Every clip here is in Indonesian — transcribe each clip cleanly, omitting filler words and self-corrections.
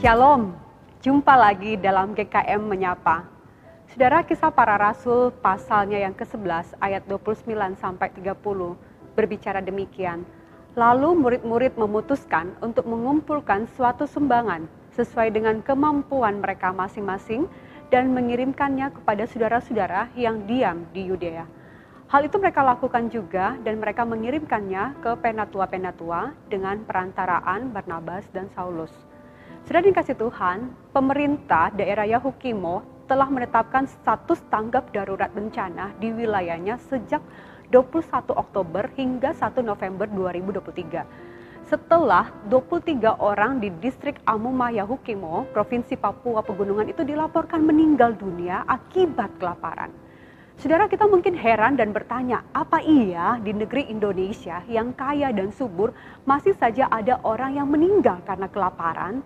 Shalom, jumpa lagi dalam GKM Menyapa. Saudara, Kisah Para Rasul pasalnya yang ke-11 ayat 29 sampai 30 berbicara demikian. Lalu murid-murid memutuskan untuk mengumpulkan suatu sumbangan sesuai dengan kemampuan mereka masing-masing dan mengirimkannya kepada saudara-saudara yang diam di Yudea. Hal itu mereka lakukan juga dan mereka mengirimkannya ke penatua-penatua dengan perantaraan Barnabas dan Saulus. Sudah dikasih Tuhan, pemerintah daerah Yahukimo telah menetapkan status tanggap darurat bencana di wilayahnya sejak 21 Oktober hingga 1 November 2023. Setelah 23 orang di distrik Amuma Yahukimo, Provinsi Papua Pegunungan itu dilaporkan meninggal dunia akibat kelaparan. Saudara, kita mungkin heran dan bertanya, apa iya di negeri Indonesia yang kaya dan subur masih saja ada orang yang meninggal karena kelaparan?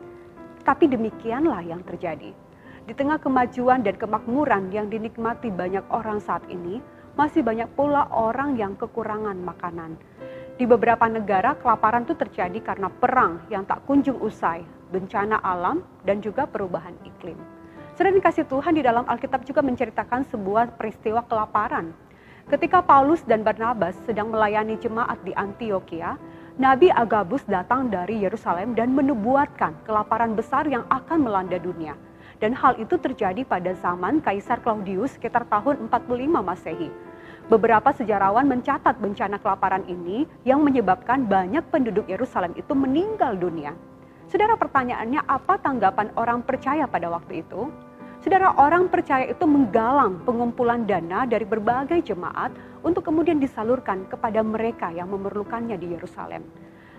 Tapi demikianlah yang terjadi. Di tengah kemajuan dan kemakmuran yang dinikmati banyak orang saat ini, masih banyak pula orang yang kekurangan makanan. Di beberapa negara, kelaparan itu terjadi karena perang yang tak kunjung usai, bencana alam, dan juga perubahan iklim. Sudah dikasih Tuhan, di dalam Alkitab juga menceritakan sebuah peristiwa kelaparan. Ketika Paulus dan Barnabas sedang melayani jemaat di Antioquia, Nabi Agabus datang dari Yerusalem dan menubuatkan kelaparan besar yang akan melanda dunia. Dan hal itu terjadi pada zaman Kaisar Claudius sekitar tahun 45 Masehi. Beberapa sejarawan mencatat bencana kelaparan ini yang menyebabkan banyak penduduk Yerusalem itu meninggal dunia. Saudara, pertanyaannya, apa tanggapan orang percaya pada waktu itu? Saudara, orang percaya itu menggalang pengumpulan dana dari berbagai jemaat untuk kemudian disalurkan kepada mereka yang memerlukannya di Yerusalem.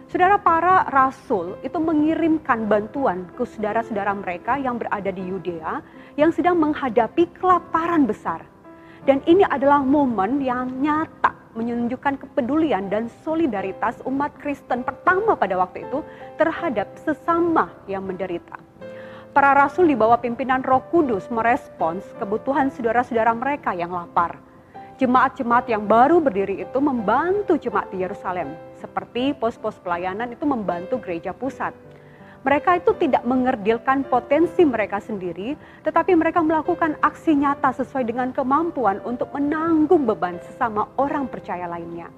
Saudara, para rasul itu mengirimkan bantuan ke saudara-saudara mereka yang berada di Yudea yang sedang menghadapi kelaparan besar. Dan ini adalah momen yang nyata menunjukkan kepedulian dan solidaritas umat Kristen pertama pada waktu itu terhadap sesama yang menderita. Para rasul di bawah pimpinan Roh Kudus merespons kebutuhan saudara-saudara mereka yang lapar. Jemaat-jemaat yang baru berdiri itu membantu jemaat di Yerusalem, seperti pos-pos pelayanan itu membantu gereja pusat. Mereka itu tidak mengerdilkan potensi mereka sendiri, tetapi mereka melakukan aksi nyata sesuai dengan kemampuan untuk menanggung beban sesama orang percaya lainnya.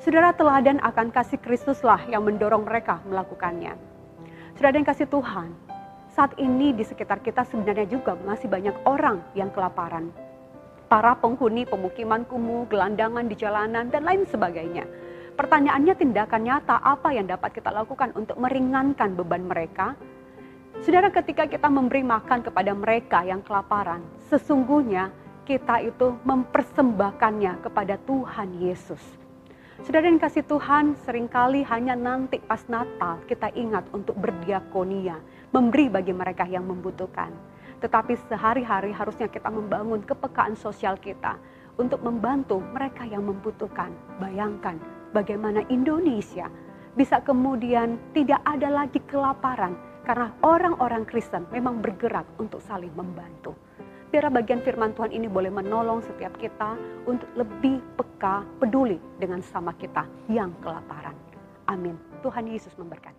Saudara, teladan akan kasih Kristuslah yang mendorong mereka melakukannya. Saudara yang kasih Tuhan, saat ini di sekitar kita sebenarnya juga masih banyak orang yang kelaparan. Para penghuni pemukiman kumuh, gelandangan di jalanan, dan lain sebagainya. Pertanyaannya, tindakan nyata apa yang dapat kita lakukan untuk meringankan beban mereka? Saudara, ketika kita memberi makan kepada mereka yang kelaparan, sesungguhnya kita itu mempersembahkannya kepada Tuhan Yesus. Saudara yang kasih Tuhan, seringkali hanya nanti pas Natal kita ingat untuk berdiakonia, memberi bagi mereka yang membutuhkan. Tetapi sehari-hari harusnya kita membangun kepekaan sosial kita untuk membantu mereka yang membutuhkan. Bayangkan bagaimana Indonesia bisa kemudian tidak ada lagi kelaparan karena orang-orang Kristen memang bergerak untuk saling membantu. Biar bagian firman Tuhan ini boleh menolong setiap kita untuk lebih peka, peduli dengan sesama kita yang kelaparan. Amin. Tuhan Yesus memberkati.